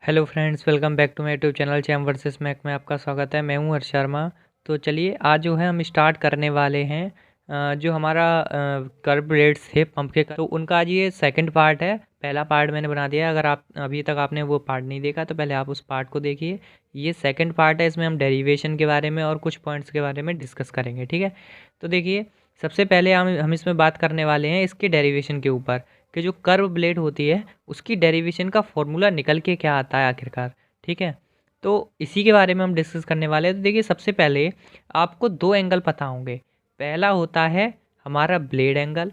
Hello friends, welcome back to my YouTube channel chem versus mech में आपका स्वागत है। मैं हूं हर्ष शर्मा। तो चलिए आज जो है हम स्टार्ट करने वाले हैं जो हमारा कर्व ब्लेड्स थे पंप के, तो उनका आज ये सेकंड पार्ट है। पहला पार्ट मैंने बना दिया है। अगर आप अभी तक आपने वो पार्ट नहीं देखा तो पहले आप उस पार्ट को देखिए। ये सेकंड पार्ट है, इसमें हम डेरिवेशन के बारे में और कुछ पॉइंट्स के बारे में डिस्कस करेंगे। ठीक है, तो देखिए सबसे पहले हम इसमें बात करने वाले हैं इसके डेरिवेशन के ऊपर कि जो कर्व ब्लेड होती है उसकी डेरिवेशन का फॉर्मूला निकल के क्या आता है आखिरकार। ठीक है, तो इसी के बारे में हम डिस्कस करने वाले हैं। तो देखिए सबसे पहले आपको दो एंगल पता होंगे। पहला होता है हमारा ब्लेड एंगल,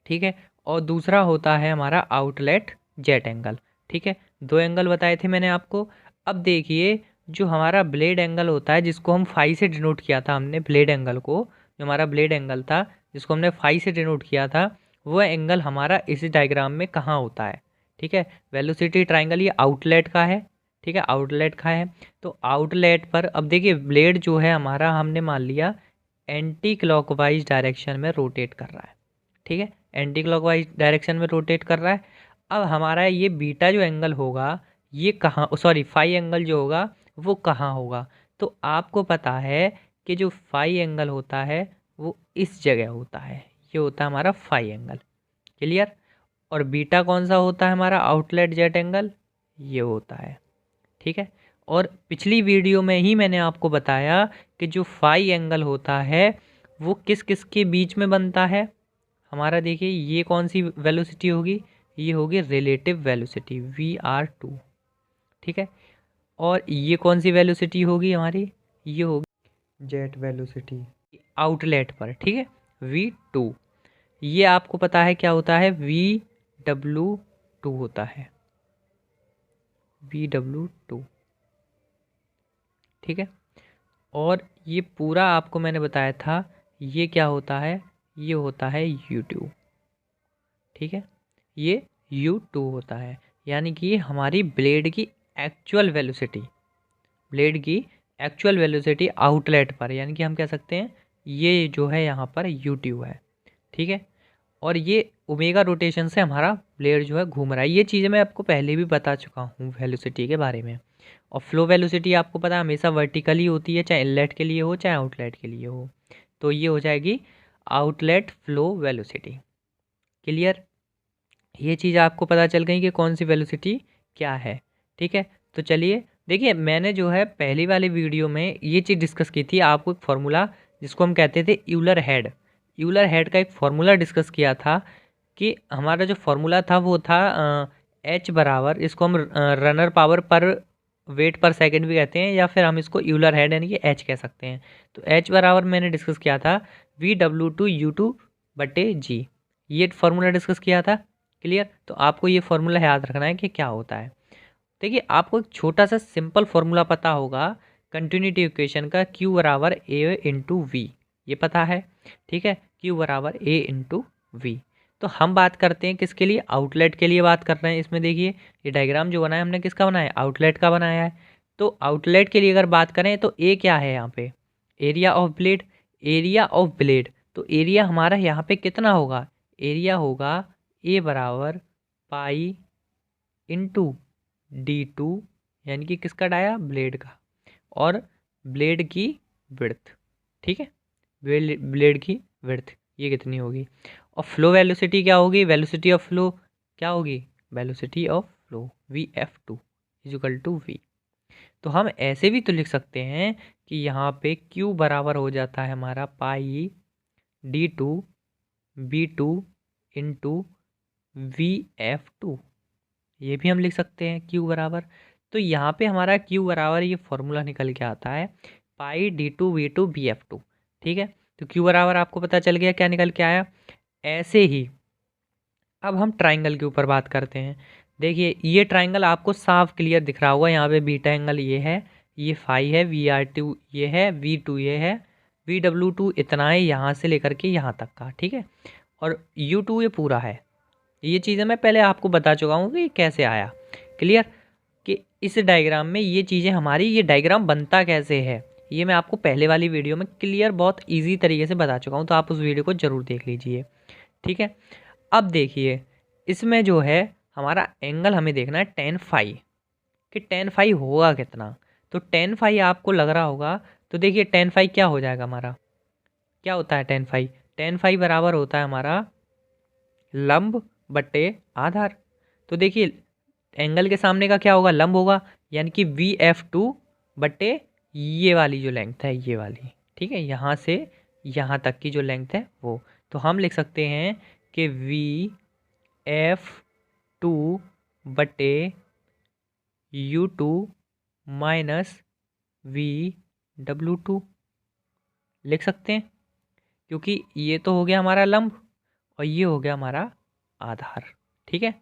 ठीक है, और दूसरा होता है हमारा आउटलेट जेट एंगल। ठीक है, दो एंगल बताए थे मैंने आपको। अब देखिए जो हमारा ब्लेड एंगल होता है जिसको हम फाई से डिनोट किया था हमने, ब्लेड एंगल को, जो हमारा ब्लेड एंगल था जिसको हमने फाई से डिनोट किया था, वो एंगल हमारा इस डायग्राम में कहाँ होता है। ठीक है, वेलोसिटी ट्राइंगल ये आउटलेट का है। ठीक है, आउटलेट का है। तो आउटलेट पर अब देखिए ब्लेड जो है हमारा हमने मान लिया एंटी क्लॉकवाइज डायरेक्शन में रोटेट कर रहा है। ठीक है, एंटी क्लॉकवाइज डायरेक्शन में रोटेट कर रहा है। अब हमारा ये बीटा जो एंगल होगा ये कहाँ, सॉरी फाई एंगल जो होगा वो कहाँ होगा। तो आपको पता है कि जो फाई एंगल होता है वो इस जगह होता है। ये होता है हमारा फाई एंगल। क्लियर। और बीटा कौन सा होता है हमारा आउटलेट जेट एंगल, ये होता है। ठीक है, और पिछली वीडियो में ही मैंने आपको बताया कि जो फाई एंगल होता है वो किस किस के बीच में बनता है हमारा। देखिए ये कौन सी वेलोसिटी होगी, ये होगी रिलेटिव वेलोसिटी VR2। ठीक है, और ये कौन सी वेलोसिटी होगी हमारी, ये होगी जेट वेलोसिटी आउटलेट पर। ठीक है, V2। ये आपको पता है क्या होता है, VW2 होता है, VW2। ठीक है, और ये पूरा आपको मैंने बताया था ये क्या होता है, ये होता है U2। ठीक है, ये U2 होता है, यानी कि ये हमारी ब्लेड की एक्चुअल वेलोसिटी, ब्लेड की एक्चुअल वेलोसिटी आउटलेट पर, यानी कि हम कह सकते हैं ये जो है यहाँ पर U2 है। ठीक है, और ये ओमेगा रोटेशन से हमारा ब्लेड जो है घूम रहा है। ये चीज़ें मैं आपको पहले भी बता चुका हूँ वेलोसिटी के बारे में। और फ्लो वेलोसिटी आपको पता है हमेशा वर्टिकली होती है, चाहे इनलेट के लिए हो चाहे आउटलेट के लिए हो। तो ये हो जाएगी आउटलेट फ्लो वेलोसिटी। क्लियर। ये चीज़ आपको पता चल गई कि कौन सी वेलोसिटी क्या है। ठीक है, तो चलिए देखिए मैंने जो है पहली वाली वीडियो में ये चीज़ डिस्कस की थी, आपको एक फार्मूला जिसको हम कहते थे यूलर हेड, यूलर हेड का एक फार्मूला डिस्कस किया था कि हमारा जो फार्मूला था वो था H बराबर, इसको हम रनर पावर पर वेट पर सेकंड भी कहते हैं, या फिर हम इसको यूलर हेड यानी कि H कह सकते हैं। तो H बराबर मैंने डिस्कस किया था VW2U2/G, ये फार्मूला डिस्कस किया था। क्लियर, तो आपको ये फार्मूला याद रखना है कि क्या होता है। देखिए आपको एक छोटा सा सिंपल फार्मूला पता होगा कंटिन्यूटी इक्वेशन का, Q बराबर A/V, ये पता है। ठीक है, Q बराबर A/V। तो हम बात करते हैं किसके लिए, आउटलेट के लिए बात कर रहे हैं। इसमें देखिए ये डायग्राम जो बनाया हमने किसका बनाया है, आउटलेट का बनाया है। तो आउटलेट के लिए अगर बात करें तो ए क्या है यहाँ पे, area of blade, area of blade. तो एरिया हमारा यहाँ पे कितना होगा, एरिया होगा A बराबर पाई इंटू D2, यानी कि किसका डाया, ब्लेड का, और ब्लेड की विड्थ। ठीक है, ब्लेड की विड्थ ये कितनी होगी। और फ्लो वेलोसिटी क्या होगी, वेलोसिटी ऑफ फ्लो क्या होगी, velocity of flow VF2 is equal to V। तो हम ऐसे भी तो लिख सकते हैं कि यहाँ पे Q बराबर हो जाता है हमारा पाई D2/V2 इंटू VF2, ये भी हम लिख सकते हैं Q बराबर। तो यहाँ पे हमारा Q बराबर ये फॉर्मूला निकल के आता है पाई D2/V2/BF2। ठीक है, तो Q बराबर आपको पता चल गया क्या निकल के आया। ऐसे ही अब हम ट्राइंगल के ऊपर बात करते हैं। देखिए ये ट्राइंगल आपको साफ क्लियर दिख रहा होगा, यहाँ पे बीटा एंगल ये है, ये फाई है, VR2 ये है, V2 ये है, VW2 इतना है यहाँ से लेकर के यहाँ तक का। ठीक है, और U2 ये पूरा है। ये चीज़ें मैं पहले आपको बता चुका हूँ कि ये कैसे आया। क्लियर, कि इस डायग्राम में ये चीज़ें हमारी, ये डायग्राम बनता कैसे है ये मैं आपको पहले वाली वीडियो में क्लियर बहुत इजी तरीके से बता चुका हूँ, तो आप उस वीडियो को ज़रूर देख लीजिए। ठीक है, अब देखिए इसमें जो है हमारा एंगल हमें देखना है tan phi। कि टेन फाइव होगा कितना। तो टेन फाइव आपको लग रहा होगा, तो देखिए टेन फाइव क्या हो जाएगा हमारा, क्या होता है टेन फाइव, टेन फाइव बराबर होता है हमारा लंब बटे आधार। तो देखिए एंगल के सामने का क्या होगा, लंब होगा, यानी कि वी एफ टू बटे ये वाली जो लेंथ है ये वाली, ठीक है, यहाँ से यहाँ तक की जो लेंथ है वो। तो हम लिख सकते हैं कि वी एफ टू बटे U two minus V W two लिख सकते हैं, क्योंकि ये तो हो गया हमारा लंब और ये हो गया हमारा आधार, ठीक है,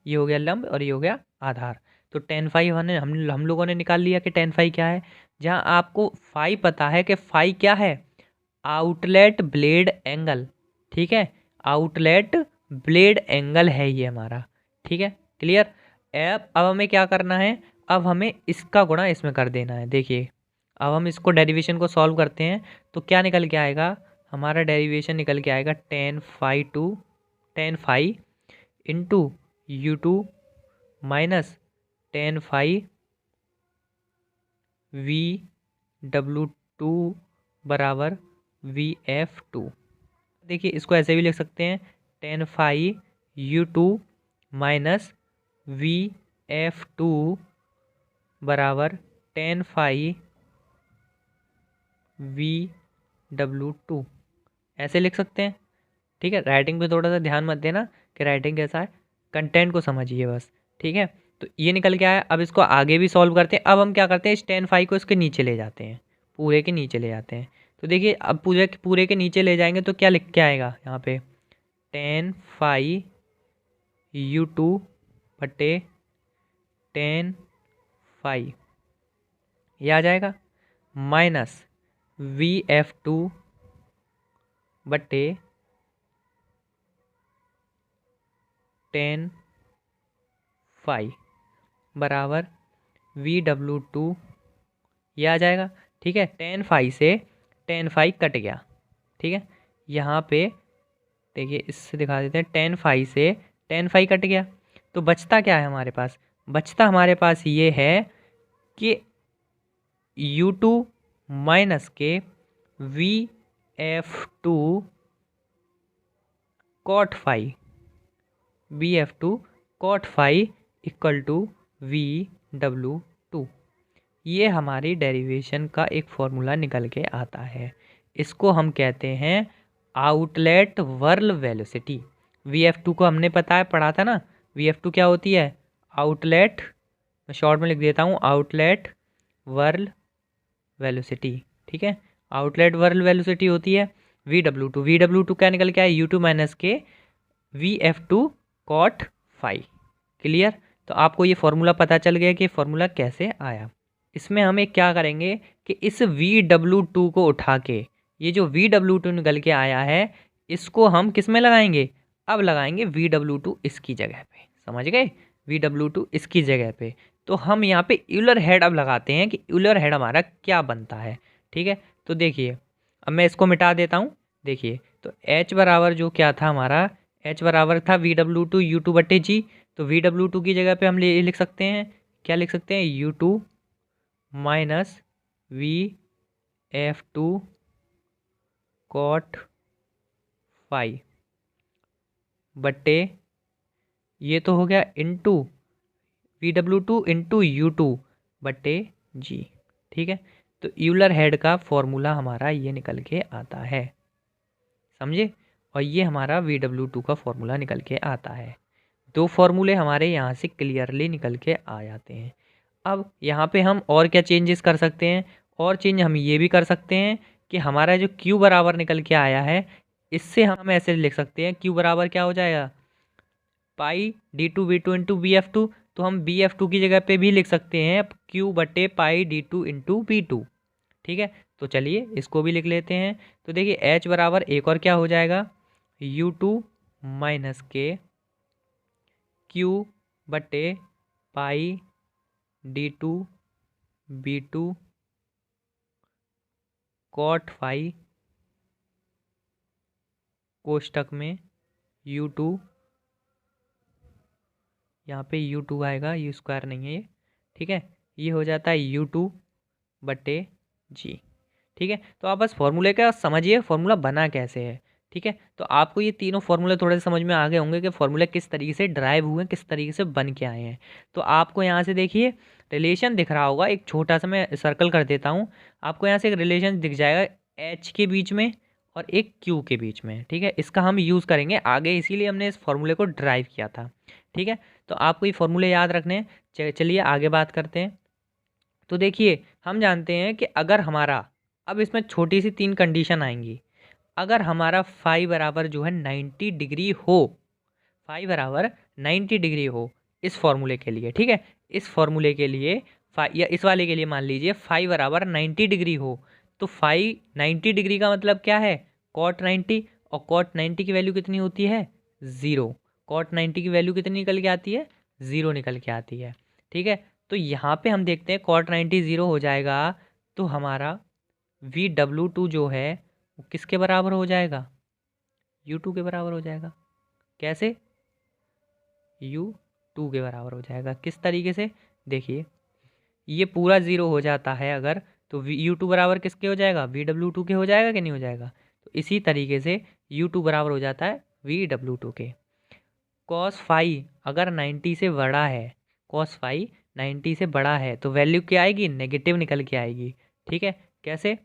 ये हो गया लंब और ये हो गया आधार। तो टेन फाइव हम लोगों ने निकाल लिया कि टेन फाइव क्या है। जहाँ आपको फाइव पता है कि फाइव क्या है, आउटलेट ब्लेड एंगल, ठीक है, आउटलेट ब्लेड एंगल है ये हमारा, ठीक है, क्लियर। अब हमें क्या करना है, अब हमें इसका गुणा इसमें कर देना है। देखिए अब हम इसको डेरिवेशन को सॉल्व करते हैं तो क्या निकल के आएगा, हमारा डेरिवेशन निकल के आएगा ten five into U two minus ten five V W two बराबर वी एफ टू। देखिए इसको ऐसे भी लिख सकते हैं, ten five U two minus V F two बराबर ten five V W two, ऐसे लिख सकते हैं, ठीक है। राइटिंग पे थोड़ा सा ध्यान मत देना कि राइटिंग कैसा है, कंटेंट को समझिए बस, ठीक है। तो ये निकल के आया, अब इसको आगे भी सॉल्व करते हैं। अब हम क्या करते हैं, इस टेन फाइव को इसके नीचे ले जाते हैं, पूरे के नीचे ले जाते हैं। तो देखिए अब पूरे पूरे के नीचे ले जाएंगे तो क्या लिख के आएगा यहाँ पे, टेन फाइव यू टू बटे टेन फाइव, ये आ जाएगा, माइनस वी एफ टू बटे टेन फाइव बराबर वी डब्लू टू, ये आ जाएगा, ठीक है। टेन फाइव से टेन फाइव कट गया, ठीक है, यहाँ पे देखिए इससे दिखा देते हैं, टेन फाइव से टेन फाइव कट गया, तो बचता क्या है हमारे पास, बचता हमारे पास ये है कि यू टू माइनस के V F two cot five, V F two cot five equal to V W two. ये हमारी डेरिवेशन का एक फॉर्मूला निकल के आता है, इसको हम कहते हैं outlet whirl velocity. V F two को हमने पढ़ा था ना, वी एफ टू क्या होती है, आउटलेट, मैं शॉर्ट में लिख देता हूँ, आउटलेट वर्ल वेलोसिटी, ठीक है, आउटलेट वर्ल वेलोसिटी होती है V W two. V W two क्या निकल के आया, यू टू माइनस के V F two cot five, clear. तो आपको ये फॉर्मूला पता चल गया कि फॉर्मूला कैसे आया। इसमें हम एक क्या करेंगे कि इस वी डब्लू टू को उठा के, ये जो वी डब्लू टू निकल के आया है इसको हम किस में लगाएंगे, अब लगाएंगे वी डब्लू टू इसकी जगह पे, समझ गए, वी डब्लू टू इसकी जगह पे। तो हम यहाँ पे यूलर हेड अब लगाते हैं कि यूलर हेड हमारा क्या बनता है, ठीक है। तो देखिए अब मैं इसको मिटा देता हूँ, देखिए तो H बराबर जो क्या था हमारा, H बराबर था V W two U two बटे जी। तो वी डब्लू टू की जगह पे हम लिख सकते हैं, क्या लिख सकते हैं, U two minus V F two cot five बटे, ये तो हो गया into V W two into U two बटे जी, ठीक है। तो यूलर हेड का फॉर्मूला हमारा ये निकल के आता है, समझे, और ये हमारा वी डब्लू टू का फॉर्मूला निकल के आता है। दो फॉर्मूले हमारे यहाँ से क्लियरली निकल के आ जाते हैं। अब यहाँ पे हम और क्या चेंजेस कर सकते हैं, और चेंज हम ये भी कर सकते हैं कि हमारा जो Q बराबर निकल के आया है इससे हम ऐसे लिख सकते हैं, Q बराबर क्या हो जाएगा, pi D two V two into B F two. तो हम बी एफ टू की जगह पे भी लिख सकते हैं Q बटे pi D two into B two, ठीक है। तो चलिए इसको भी लिख लेते हैं। तो देखिए H बराबर एक और क्या हो जाएगा, U two minus K Q बटे pi D two B two cot five कोष्टक में यू टू, यहाँ पे यू टू आएगा, यू स्क्वायर नहीं है ये, ठीक है, ये हो जाता है U2/G। ठीक है, तो आप बस फॉर्मूले का समझिए फॉर्मूला बना कैसे है। ठीक है, तो आपको ये तीनों फॉर्मूले थोड़े से समझ में आ गए होंगे कि फॉर्मूले किस तरीके से ड्राइव हुए हैं, किस तरीके से बन के आए हैं। तो आपको यहाँ से देखिए रिलेशन दिख रहा होगा, एक छोटा सा मैं सर्कल कर देता हूँ। आपको यहाँ से एक रिलेशन दिख जाएगा H के बीच में और एक Q के बीच में। ठीक है, इसका हम यूज़ करेंगे आगे, इसीलिए हमने इस फॉर्मूले को ड्राइव किया था। ठीक है, तो आपको ये फॉर्मूले याद रखने हैं। चलिए आगे बात करते हैं। तो देखिए हम जानते हैं कि अगर हमारा, अब इसमें छोटी सी 3 कंडीशन आएंगी। अगर हमारा फाई बराबर जो है 90 डिग्री हो, फाई बराबर 90 डिग्री हो इस फॉर्मूले के लिए। ठीक है, इस फॉर्मूले के लिए फाई, या इस वाले के लिए मान लीजिए फाई बराबर 90 डिग्री हो, तो फाई 90 डिग्री का मतलब क्या है, कॉट 90। और कॉट 90 की वैल्यू कितनी होती है, 0। कॉट 90 की वैल्यू कितनी निकल के आती है, 0 निकल के आती है। ठीक है, तो यहाँ पे हम देखते हैं कॉट 90 0 हो जाएगा, तो हमारा VW2 जो है वो किसके बराबर हो जाएगा, U2 के बराबर हो जाएगा। कैसे, U2 के बराबर हो जाएगा। किस तरीके से, देखिए ये पूरा 0 हो जाता है अगर, तो U2 बराबर किसके हो जाएगा, VW2 के हो जाएगा कि नहीं हो जाएगा। तो इसी तरीके से U2 बराबर हो जाता है VW2 के। कॉस फाई अगर 90 से बड़ा है, कॉस फाई 90 से बड़ा है तो वैल्यू क्या आएगी, नेगेटिव निकल के आएगी। ठीक है, कैसे,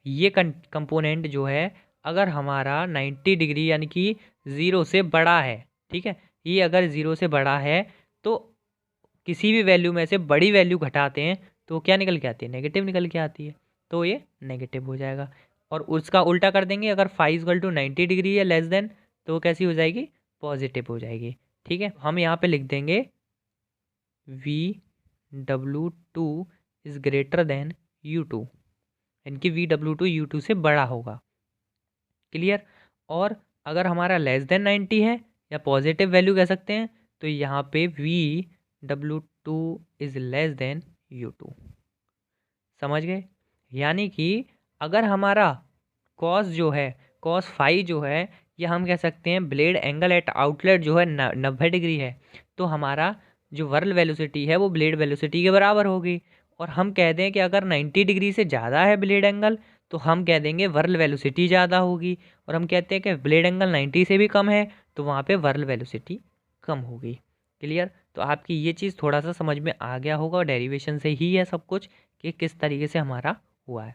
ये कंपोनेंट जो है अगर हमारा 90 डिग्री यानी कि 0 से बड़ा है, ठीक है, ये अगर 0 से बड़ा है तो किसी भी वैल्यू में से बड़ी वैल्यू घटाते हैं तो क्या निकल के आती है, नेगेटिव निकल के आती है, तो ये नेगेटिव हो जाएगा। और उसका उल्टा कर देंगे, अगर फाई इक्वल टू 90 डिग्री या लेस देन, तो वो कैसी हो जाएगी, पॉजिटिव हो जाएगी। ठीक है, हम यहाँ पे लिख देंगे VW2 is greater than U2, यानी कि VW2 U2 से बड़ा होगा। क्लियर। और अगर हमारा लेस देन 90 है या पॉजिटिव वैल्यू कह सकते हैं, तो यहाँ पे VW2 is less then U2। समझ गए, यानी कि अगर हमारा कॉस जो है, कॉस फाई जो है, ये हम कह सकते हैं ब्लेड एंगल एट आउटलेट जो है 90 डिग्री है, तो हमारा जो वर्ल वेलोसिटी है वो ब्लेड वेलोसिटी के बराबर होगी। और हम कह दें कि अगर 90 डिग्री से ज़्यादा है ब्लेड एंगल, तो हम कह देंगे वर्ल वेलोसिटी ज़्यादा होगी। और हम कहते हैं कि ब्लेड एंगल 90 से भी कम है, तो वहाँ पे वर्ल वेलोसिटी कम होगी। क्लियर। तो आपकी ये चीज़ थोड़ा सा समझ में आ गया होगा, और डेरिवेशन से ही है सब कुछ कि किस तरीके से हमारा हुआ है।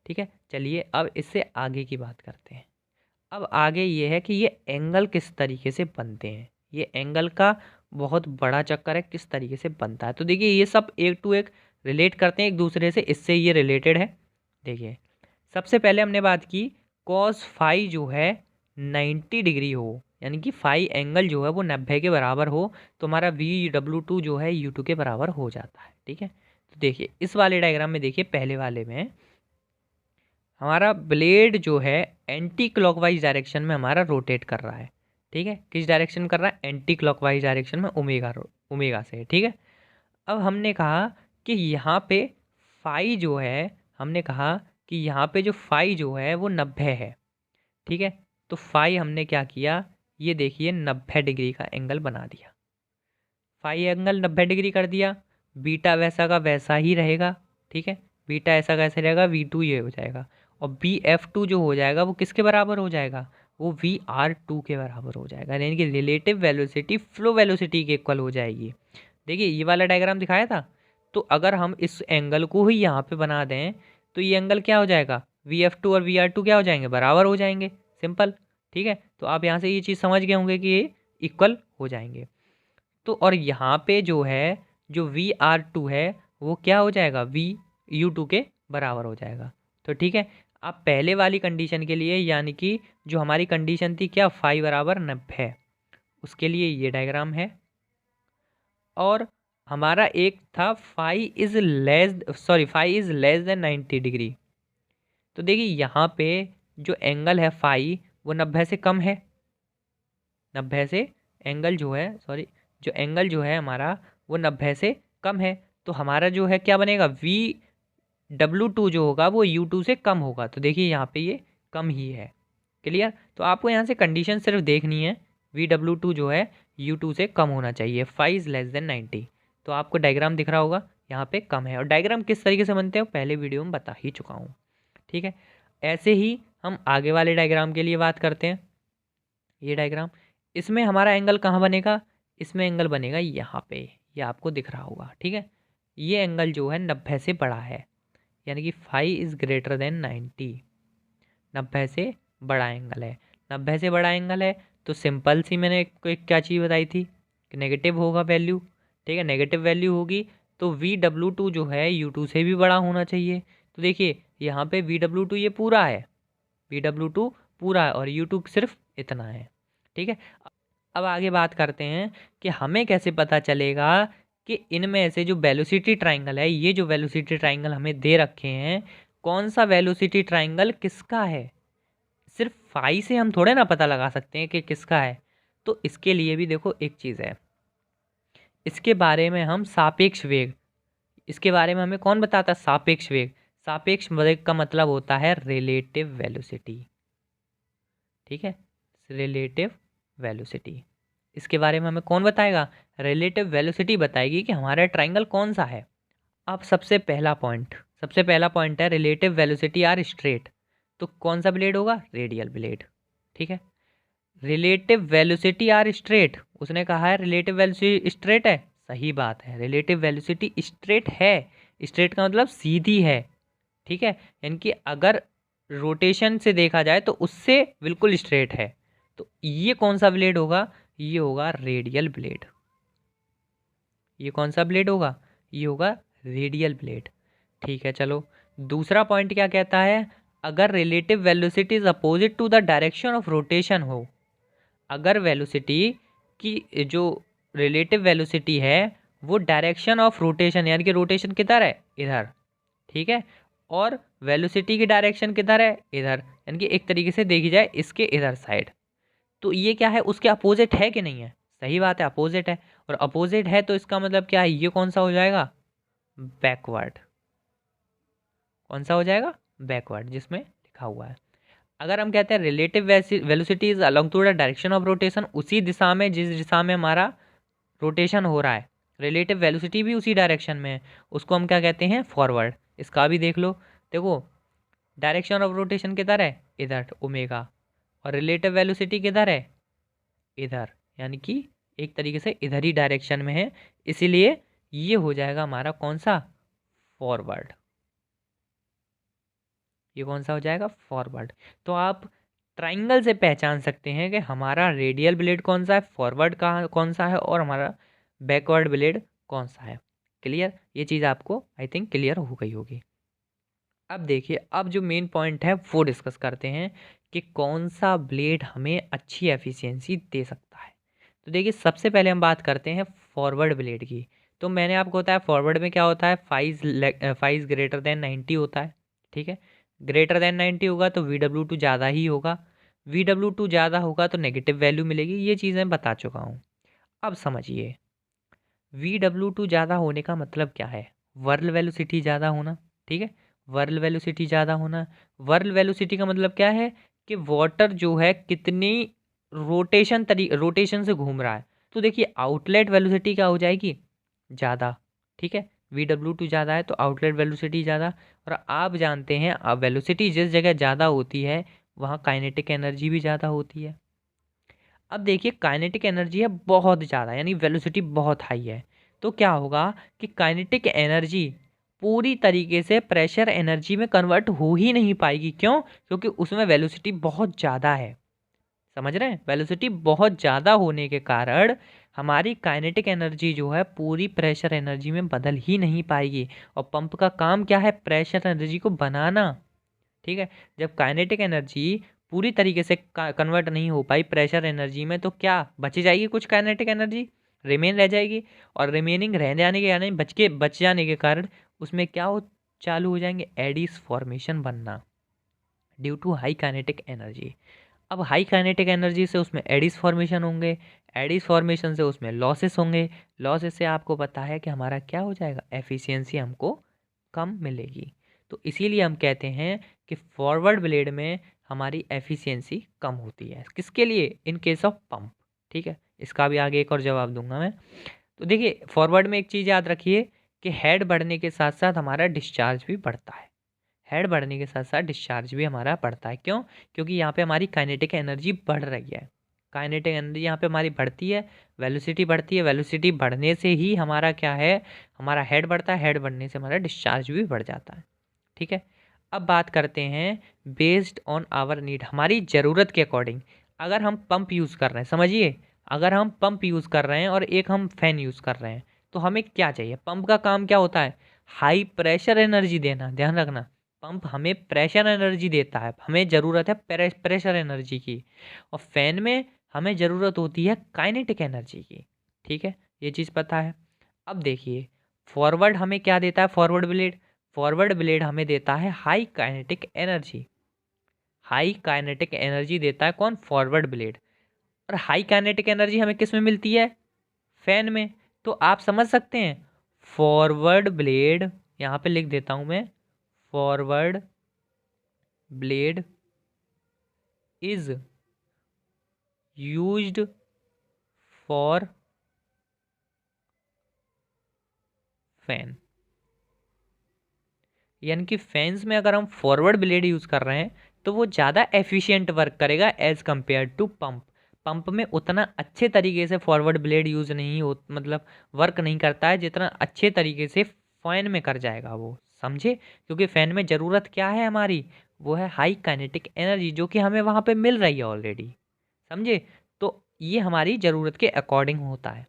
ठीक है, चलिए अब इससे आगे की बात करते हैं। अब आगे ये है कि ये एंगल किस तरीके से बनते हैं, ये एंगल का बहुत बड़ा चक्कर है, किस तरीके से बनता है। तो देखिए ये सब एक टू एक रिलेट करते हैं एक दूसरे से, इससे ये रिलेटेड है। देखिए सबसे पहले हमने बात की कॉस फाई जो है 90 डिग्री हो, यानी कि फाई एंगल जो है वो 90 के बराबर हो, तो हमारा VW2 जो है U2 के बराबर हो जाता है। ठीक है, तो देखिए इस वाले डायग्राम में देखिए, पहले वाले में हमारा ब्लेड जो है एंटी क्लॉकवाइज डायरेक्शन में हमारा रोटेट कर रहा है। ठीक है, किस डायरेक्शन कर रहा है, एंटी क्लॉकवाइज डायरेक्शन में, ओमेगा से। ठीक है, अब हमने कहा कि यहाँ पे फाई जो है, हमने कहा कि यहाँ पे जो फाई जो है वो 90 है। ठीक है, तो फाई हमने क्या किया, ये देखिए 90 डिग्री का एंगल बना दिया, फाई एंगल 90 डिग्री कर दिया। बीटा वैसा का वैसा ही रहेगा। ठीक है, बीटा ऐसा कैसे रहेगा, V2 ये हो जाएगा। और BF2 जो हो जाएगा वो किसके बराबर हो जाएगा, वो VR2 के बराबर हो जाएगा, यानी कि रिलेटिव वेलोसिटी फ्लो वेलोसिटी के इक्वल हो जाएगी। देखिए ये वाला डायग्राम दिखाया था, तो अगर हम इस एंगल को ही यहाँ पे बना दें तो ये एंगल क्या हो जाएगा, VF2 और VR2 क्या हो जाएंगे, बराबर हो जाएंगे, सिंपल। ठीक है, तो आप यहाँ से ये चीज़ समझ गए होंगे कि ये इक्वल हो जाएंगे। तो और यहाँ पे जो है, जो VR2 है वो क्या हो जाएगा, VU2 के बराबर हो जाएगा। तो ठीक है, अब पहले वाली कंडीशन के लिए, यानी कि जो हमारी कंडीशन थी क्या, फाई बराबर 90, उसके लिए ये डायग्राम है। और हमारा एक था phi is less than 90 degree. तो देखिए यहाँ पे जो एंगल है फाई वो 90 से कम है, 90 से एंगल जो है, जो एंगल जो है हमारा वो 90 से कम है, तो हमारा जो है क्या बनेगा, VW2 जो होगा वो U2 से कम होगा। तो देखिए यहाँ पे ये कम ही है। क्लियर। तो आपको यहाँ से कंडीशन सिर्फ देखनी है, VW2 जो है U2 से कम होना चाहिए, फाई इज लेस देन 90। तो आपको डायग्राम दिख रहा होगा, यहाँ पे कम है। और डायग्राम किस तरीके से बनते हैं पहले वीडियो में बता ही चुका हूँ, ठीक है। ऐसे ही हम आगे वाले डायग्राम के लिए बात करते हैं। ये डायग्राम, इसमें हमारा एंगल कहाँ बनेगा, इसमें एंगल बनेगा यहाँ पे, ये आपको दिख रहा होगा, ठीक है। ये एंगल जो है 90 से बड़ा है, यानी कि फाई इज़ ग्रेटर देन 90, 90 से बड़ा एंगल है। 90 से बड़ा एंगल है तो सिंपल सी मैंने क्या चीज़ बताई थी कि नेगेटिव होगा वैल्यू, ठीक है। नेगेटिव वैल्यू होगी तो VW2 जो है U2 से भी बड़ा होना चाहिए। तो देखिए यहाँ पे VW2 ये पूरा है, VW2 पूरा है और U2 सिर्फ इतना है, ठीक है। अब आगे बात करते हैं कि हमें कैसे पता चलेगा कि इनमें से जो वेलोसिटी ट्राइंगल है, ये जो वेलोसिटी ट्राइंगल हमें दे रखे हैं, कौन सा वेलोसिटी ट्राइंगल किसका है। सिर्फ फाई से हम थोड़े ना पता लगा सकते हैं कि किसका है। तो इसके लिए भी देखो एक चीज़ है, इसके बारे में हम सापेक्ष वेग, इसके बारे में हमें कौन बताता है, सापेक्ष वेग। सापेक्ष वेग का मतलब होता है रिलेटिव वेलोसिटी, ठीक है, रिलेटिव वेलोसिटी। इसके बारे में हमें कौन बताएगा, रिलेटिव वेलोसिटी बताएगी कि हमारा ट्राइंगल कौन सा है। अब सबसे पहला पॉइंट है रिलेटिव वेलोसिटी आर स्ट्रेट, तो कौन सा ब्लेड होगा, रेडियल ब्लेड, ठीक है। रिलेटिव वेलोसिटी आर स्ट्रेट, उसने कहा है रिलेटिव वेलोसिटी स्ट्रेट है, सही बात है, रिलेटिव वेलोसिटी स्ट्रेट है। स्ट्रेट का मतलब सीधी है, ठीक है, यानी कि अगर रोटेशन से देखा जाए तो उससे बिल्कुल स्ट्रेट है। तो ये कौन सा ब्लेड होगा, ये होगा रेडियल ब्लेड। ये कौन सा ब्लेड होगा, ये होगा रेडियल ब्लेड, ठीक है। चलो दूसरा पॉइंट क्या कहता है, अगर relative velocity is opposite to the direction of rotation हो, अगर वेलोसिटी की जो रिलेटिव वेलोसिटी है वो डायरेक्शन ऑफ रोटेशन, यानी कि रोटेशन किधर है, इधर, ठीक है, और वेलोसिटी की डायरेक्शन किधर है, इधर, यानी कि एक तरीके से देखी जाए इसके इधर साइड, तो ये क्या है, उसके अपोजिट है कि नहीं है, सही बात है, अपोजिट है। और अपोजिट है तो इसका मतलब क्या है, ये कौन सा हो जाएगा, बैकवर्ड। कौन सा हो जाएगा, बैकवर्ड, जिसमें लिखा हुआ है। अगर हम कहते हैं relative velocity is along to the direction of rotation, उसी दिशा में जिस दिशा में हमारा रोटेशन हो रहा है, रिलेटिव वेलोसिटी भी उसी डायरेक्शन में है, उसको हम क्या कहते हैं, फॉरवर्ड। इसका भी देख लो, देखो डायरेक्शन ऑफ रोटेशन किधर है, इधर, ओमेगा, और रिलेटिव वेलोसिटी किधर है, इधर, यानी कि एक तरीके से इधर ही डायरेक्शन में है, इसीलिए ये हो जाएगा हमारा कौन सा, फॉरवर्ड। ये कौन सा हो जाएगा, फॉरवर्ड। तो आप ट्राइंगल से पहचान सकते हैं कि हमारा रेडियल ब्लेड कौन सा है, फॉरवर्ड का कौन सा है, और हमारा बैकवर्ड ब्लेड कौन सा है। क्लियर, ये चीज़ आपको आई थिंक क्लियर हो गई होगी। अब देखिए, अब जो मेन पॉइंट है वो डिस्कस करते हैं कि कौन सा ब्लेड हमें अच्छी एफिशिएंसी दे सकता है। तो देखिए सबसे पहले हम बात करते हैं फॉरवर्ड ब्लेड की। तो मैंने आपको बताया फॉरवर्ड में क्या होता है, फाइज ग्रेटर देन 90 होता है, ठीक है। ग्रेटर देन 90 होगा तो VW2 ज़्यादा ही होगा, VW2 ज़्यादा होगा तो नेगेटिव वैल्यू मिलेगी, ये चीज़ें बता चुका हूँ। अब समझिए, VW2 ज़्यादा होने का मतलब क्या है, वर्ल वेलोसिटी ज़्यादा होना, ठीक है, वर्ल वेलोसिटी ज़्यादा होना। वर्ल वेलोसिटी का मतलब क्या है कि वाटर जो है कितनी रोटेशन से घूम रहा है। तो देखिए आउटलेट वेलोसिटी क्या हो जाएगी, ज़्यादा, ठीक है, VW2 ज़्यादा है तो आउटलेट वेलोसिटी ज़्यादा। और आप जानते हैं अब वेलोसिटी जिस जगह ज़्यादा होती है वहाँ काइनेटिक एनर्जी भी ज़्यादा होती है। अब देखिए काइनेटिक एनर्जी है बहुत ज़्यादा, यानी वेलोसिटी बहुत हाई है, तो क्या होगा कि काइनेटिक एनर्जी पूरी तरीके से प्रेशर एनर्जी में कन्वर्ट हो ही नहीं पाएगी। क्यों, क्योंकि उसमें वेलोसिटी बहुत ज़्यादा है, समझ रहे हैं, वेलोसिटी बहुत ज़्यादा होने के कारण हमारी काइनेटिक एनर्जी जो है पूरी प्रेशर एनर्जी में बदल ही नहीं पाएगी। और पंप का काम क्या है, प्रेशर एनर्जी को बनाना, ठीक है। जब काइनेटिक एनर्जी पूरी तरीके से कन्वर्ट नहीं हो पाई प्रेशर एनर्जी में तो क्या बच जाएगी, कुछ काइनेटिक एनर्जी रिमेन रह जाएगी। और रिमेनिंग रह जाने के यानी बच जाने के कारण उसमें क्या हो चालू हो जाएंगे, एडीज फॉर्मेशन बनना due to high kinetic energy. अब हाई काइनेटिक एनर्जी से उसमें एडीज फॉर्मेशन होंगे, एडीज फॉर्मेशन से उसमें लॉसेस होंगे, लॉसेस से आपको पता है कि हमारा क्या हो जाएगा, एफिशिएंसी हमको कम मिलेगी। तो इसीलिए हम कहते हैं कि फॉरवर्ड ब्लेड में हमारी एफिशिएंसी कम होती है, किसके लिए, इन केस ऑफ पंप, ठीक है। इसका भी आगे एक और जवाब दूंगा मैं। तो देखिए फॉरवर्ड में एक चीज़ याद रखिए कि हेड बढ़ने के साथ साथ हमारा डिस्चार्ज भी बढ़ता है। हेड बढ़ने के साथ साथ डिस्चार्ज भी हमारा बढ़ता है। क्यों? क्योंकि यहाँ पे हमारी काइनेटिक एनर्जी बढ़ रही है। काइनेटिक एनर्जी यहाँ पे हमारी बढ़ती है, वेलोसिटी बढ़ती है, वेलोसिटी बढ़ने से ही हमारा क्या है, हमारा हेड बढ़ता है, हेड बढ़ने से हमारा डिस्चार्ज भी बढ़ जाता है। ठीक है, अब बात करते हैं बेस्ड ऑन आवर नीड, हमारी ज़रूरत के अकॉर्डिंग। अगर हम पंप यूज़ कर रहे हैं, समझिए, अगर हम पंप यूज़ कर रहे हैं और एक हम फैन यूज़ कर रहे हैं, तो हमें क्या चाहिए? पंप का काम क्या होता है? हाई प्रेशर एनर्जी देना। ध्यान रखना, पंप हमें प्रेशर एनर्जी देता है, हमें ज़रूरत है प्रेशर एनर्जी की। और फैन में हमें ज़रूरत होती है काइनेटिक एनर्जी की। ठीक है, ये चीज़ पता है। अब देखिए, फॉरवर्ड हमें क्या देता है? फॉरवर्ड ब्लेड हमें देता है high kinetic energy. High kinetic energy देता है कौन? Forward blade. और हाई काइनेटिक एनर्जी हमें किस में मिलती है? फैन में। तो आप समझ सकते हैं, फॉरवर्ड ब्लेड, यहाँ पे लिख देता हूं मैं, forward blade is used for fan. यानी कि फैंस में अगर हम फॉरवर्ड ब्लेड यूज़ कर रहे हैं तो वो ज़्यादा एफिशिएंट वर्क करेगा as compare to pump. Pump में उतना अच्छे तरीके से फॉरवर्ड ब्लेड यूज़ नहीं हो, मतलब वर्क नहीं करता है जितना अच्छे तरीके से फैन में कर जाएगा वो। समझे? क्योंकि फैन में ज़रूरत क्या है हमारी? वो है हाई काइनेटिक एनर्जी, जो कि हमें वहाँ पे मिल रही है ऑलरेडी। समझे? तो ये हमारी ज़रूरत के अकॉर्डिंग होता है।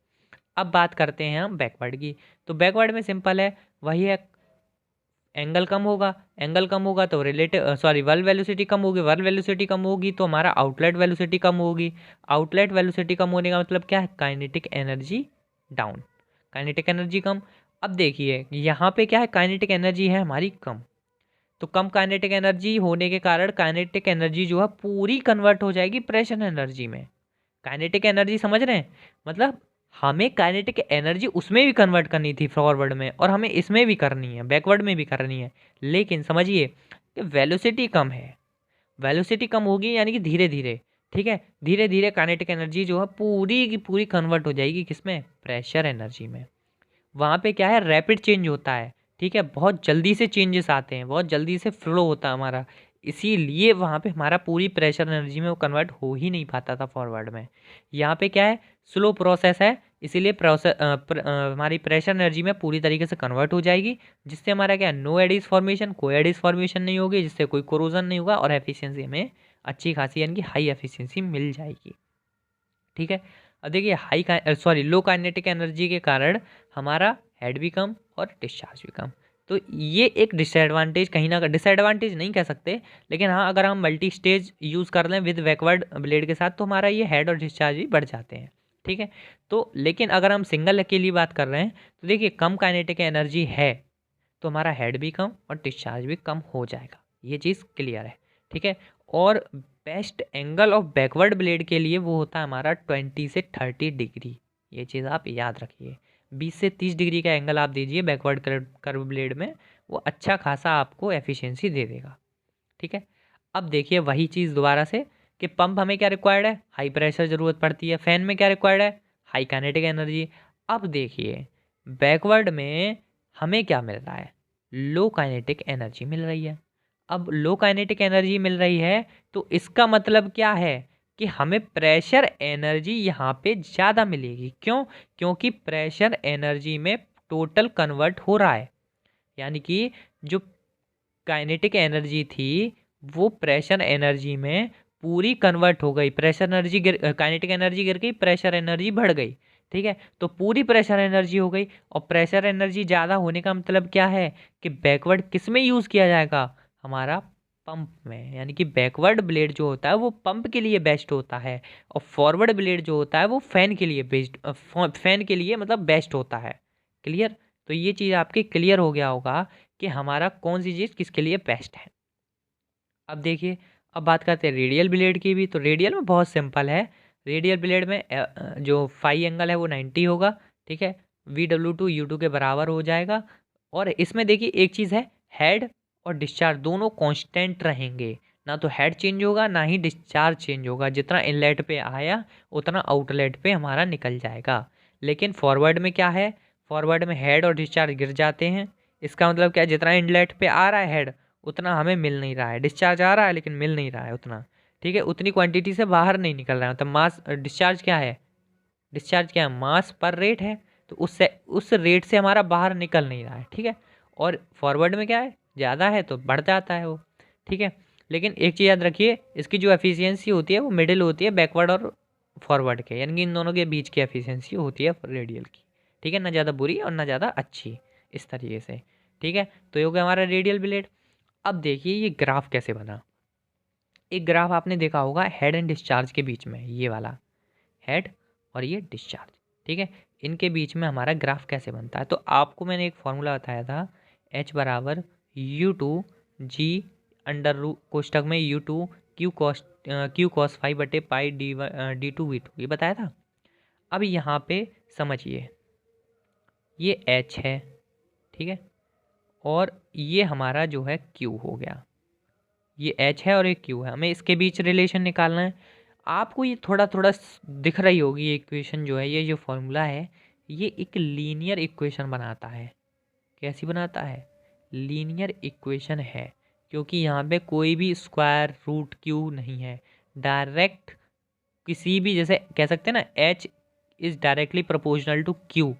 अब बात करते हैं हम बैकवर्ड की। तो बैकवर्ड में सिंपल है, वही है, एंगल कम होगा, एंगल कम होगा तो वर्ल वेलोसिटी कम होगी, वर्ल वेलोसिटी कम होगी तो हमारा आउटलेट वेलोसिटी कम होगी। आउटलेट वेलोसिटी कम होने का मतलब क्या है? Kinetic energy down, kinetic energy कम। अब देखिए यहाँ पे क्या है, काइनेटिक एनर्जी है हमारी कम, तो कम काइनेटिक एनर्जी होने के कारण काइनेटिक एनर्जी जो है पूरी कन्वर्ट हो जाएगी प्रेशर एनर्जी में। काइनेटिक एनर्जी समझ रहे हैं? मतलब हमें काइनेटिक एनर्जी उसमें भी कन्वर्ट करनी थी फॉरवर्ड में, और हमें इसमें भी करनी है, बैकवर्ड में भी करनी है। लेकिन समझिए कि वेलोसिटी कम है, वेलोसिटी कम होगी यानी कि धीरे धीरे, ठीक है, धीरे धीरे काइनेटिक एनर्जी जो है पूरी की पूरी कन्वर्ट हो जाएगी किसमें? प्रेशर एनर्जी में। वहाँ पे क्या है, रैपिड चेंज होता है। ठीक है, बहुत जल्दी से चेंजेस आते हैं, बहुत जल्दी से फ्लो होता है हमारा, इसीलिए वहाँ पे हमारा पूरी प्रेशर एनर्जी में वो कन्वर्ट हो ही नहीं पाता था फॉरवर्ड में। यहाँ पे क्या है, स्लो प्रोसेस है, इसीलिए हमारी प्रेशर एनर्जी में पूरी तरीके से कन्वर्ट हो जाएगी, जिससे हमारा क्या, नो एडिस फॉर्मेशन, कोई एडिस फॉर्मेशन नहीं होगी, जिससे कोई कोरोजन नहीं होगा, और एफिशिएंसी हमें अच्छी खासी यानी कि हाई एफिशिएंसी मिल जाएगी। ठीक है, अब देखिए लो काइनेटिक एनर्जी के कारण हमारा हेड भी कम और डिस्चार्ज भी कम। तो ये एक डिसएडवांटेज, कहीं ना डिसएडवांटेज नहीं कह सकते, लेकिन हाँ अगर हम मल्टी स्टेज यूज़ कर लें विद बैकवर्ड ब्लेड के साथ तो हमारा ये हेड और डिस्चार्ज भी बढ़ जाते हैं। ठीक है, तो लेकिन अगर हम सिंगल के लिए बात कर रहे हैं तो देखिए कम काइनेटिक एनर्जी है तो हमारा हेड भी कम और डिस्चार्ज भी कम हो जाएगा, ये चीज़ क्लियर है। ठीक है, और best angle of backward blade के लिए वो होता है हमारा 20 से 30 डिग्री। ये चीज़ आप याद रखिए, 20 से 30 डिग्री का एंगल आप दीजिए बैकवर्ड कर्व ब्लेड में, वो अच्छा खासा आपको एफिशिएंसी दे देगा। ठीक है, अब देखिए वही चीज़ दोबारा से कि पंप हमें क्या रिक्वायर्ड है, हाई प्रेशर ज़रूरत पड़ती है, फैन में क्या रिक्वायर्ड है, हाई काइनेटिक एनर्जी। अब देखिए बैकवर्ड में हमें क्या मिल रहा है, लो काइनेटिक एनर्जी मिल रही है। अब लो काइनेटिक एनर्जी मिल रही है तो इसका मतलब क्या है कि हमें प्रेशर एनर्जी यहाँ पे ज़्यादा मिलेगी। क्यों? क्योंकि प्रेशर एनर्जी में टोटल कन्वर्ट हो रहा है, यानी कि जो काइनेटिक एनर्जी थी वो प्रेशर एनर्जी में पूरी कन्वर्ट हो गई। प्रेशर एनर्जी काइनेटिक एनर्जी गिर गई, प्रेशर एनर्जी बढ़ गई। ठीक है, तो पूरी प्रेशर एनर्जी हो गई, और प्रेशर एनर्जी ज़्यादा होने का मतलब क्या है कि बैकवर्ड किस में यूज़ किया जाएगा, हमारा पंप में। यानी कि बैकवर्ड ब्लेड जो होता है वो पंप के लिए बेस्ट होता है, और फॉरवर्ड ब्लेड जो होता है वो फैन के लिए फैन के लिए मतलब बेस्ट होता है। क्लियर? तो ये चीज़ आपकी क्लियर हो गया होगा कि हमारा कौन सी चीज़ किसके लिए बेस्ट है। अब देखिए, अब बात करते हैं रेडियल ब्लेड की भी। तो रेडियल में बहुत सिंपल है, रेडियल ब्लेड में जो फाई एंगल है वो 90 होगा। ठीक है, VW2U2 के बराबर हो जाएगा। और इसमें देखिए एक चीज़ है, हेड और डिस्चार्ज दोनों कांस्टेंट रहेंगे, ना तो हेड चेंज होगा ना ही डिस्चार्ज चेंज होगा। जितना इनलेट पे आया उतना आउटलेट पे हमारा निकल जाएगा। लेकिन फॉरवर्ड में क्या है, फॉरवर्ड में हेड और डिस्चार्ज गिर जाते हैं। इसका मतलब क्या, जितना इनलेट पे आ रहा है हेड उतना हमें मिल नहीं रहा है, डिस्चार्ज आ रहा है लेकिन मिल नहीं रहा है उतना, ठीक है, उतनी क्वांटिटी से बाहर नहीं निकल रहा है। मतलब मास डिस्चार्ज क्या है, डिस्चार्ज क्या है, मास पर रेट है, तो उससे उस रेट से हमारा बाहर निकल नहीं रहा है, ठीक है। और फॉरवर्ड में क्या है, ज़्यादा है तो बढ़ जाता है वो, ठीक है। लेकिन एक चीज़ याद रखिए, इसकी जो एफिशिएंसी होती है वो मिडिल होती है बैकवर्ड और फॉरवर्ड के, यानी कि इन दोनों के बीच की एफिशिएंसी होती है रेडियल की, ठीक है, ना ज़्यादा बुरी और ना ज़्यादा अच्छी, इस तरीके से, ठीक है। तो ये हो गया हमारा रेडियल ब्लेड। अब देखिए ये ग्राफ कैसे बना। एक ग्राफ आपने देखा होगा हेड एंड डिस्चार्ज के बीच में, ये वाला हेड और ये डिस्चार्ज, ठीक है, इनके बीच में हमारा ग्राफ कैसे बनता है। तो आपको मैंने एक फॉर्मूला बताया था, H बराबर U2G अंडर रू कोष्टक में U2 क्यू कॉस 5 बटे पाई D2V2, ये बताया था। अब यहाँ पे समझिए, ये H है, ठीक है, और ये हमारा जो है Q हो गया, ये H है और ये Q है, हमें इसके बीच रिलेशन निकालना है। आपको ये थोड़ा थोड़ा दिख रही होगी, ये इक्वेशन जो है, ये जो फॉर्मूला है, ये एक लीनियर इक्वेशन बनाता है। कैसी बनाता है, लीनियर इक्वेशन है, क्योंकि यहाँ पे कोई भी स्क्वायर रूट क्यू नहीं है, डायरेक्ट किसी भी, जैसे कह सकते हैं ना, H is directly proportional to Q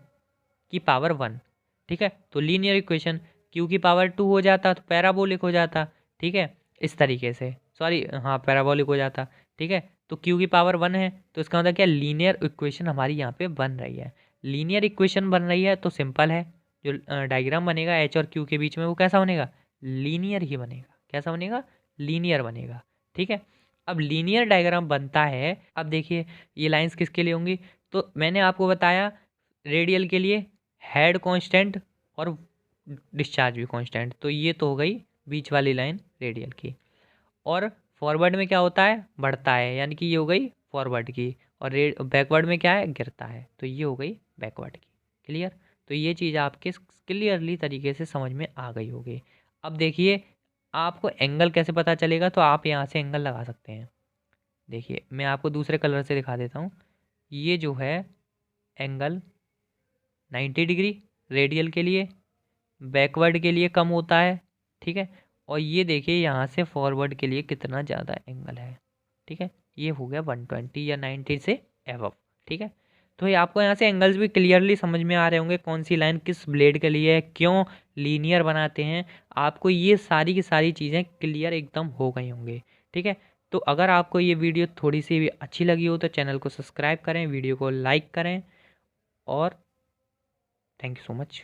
की पावर 1, ठीक है। तो लीनियर इक्वेशन Q की पावर 2 हो जाता तो पैराबोलिक हो जाता, ठीक है, इस तरीके से, सॉरी हाँ पैराबोलिक हो जाता, ठीक है। तो Q की पावर 1 है, तो इसका मतलब क्या, लीनियर इक्वेशन हमारी यहाँ पे बन रही है। लीनियर इक्वेशन बन रही है तो सिंपल है, जो डायग्राम बनेगा H और Q के बीच में वो कैसा बनेगा, लीनियर ही बनेगा। कैसा बनेगा, लीनियर बनेगा, ठीक है। अब लीनियर डायग्राम बनता है, अब देखिए ये लाइंस किसके लिए होंगी, तो मैंने आपको बताया रेडियल के लिए हेड कांस्टेंट और डिस्चार्ज भी कांस्टेंट, तो ये तो हो गई बीच वाली लाइन रेडियल की। और फॉरवर्ड में क्या होता है, बढ़ता है, यानी कि ये हो गई फॉरवर्ड की, और बैकवर्ड में क्या है, गिरता है, तो ये हो गई बैकवर्ड की। क्लियर, तो ये चीज़ आपके क्लियरली तरीके से समझ में आ गई होगी। अब देखिए आपको एंगल कैसे पता चलेगा, तो आप यहाँ से एंगल लगा सकते हैं। देखिए मैं आपको दूसरे कलर से दिखा देता हूँ, ये जो है एंगल 90 डिग्री रेडियल के लिए, बैकवर्ड के लिए कम होता है, ठीक है। और ये देखिए यहाँ से फॉरवर्ड के लिए कितना ज़्यादा एंगल है, ठीक है, ये हो गया 120 या 90 से एबव, ठीक है। तो ये आपको यहाँ से एंगल्स भी क्लियरली समझ में आ रहे होंगे, कौन सी लाइन किस ब्लेड के लिए है, क्यों लीनियर बनाते हैं, आपको ये सारी की सारी चीज़ें क्लियर एकदम हो गई होंगी, ठीक है। तो अगर आपको ये वीडियो थोड़ी सी भी अच्छी लगी हो तो चैनल को सब्सक्राइब करें, वीडियो को लाइक करें, और थैंक यू सो मच।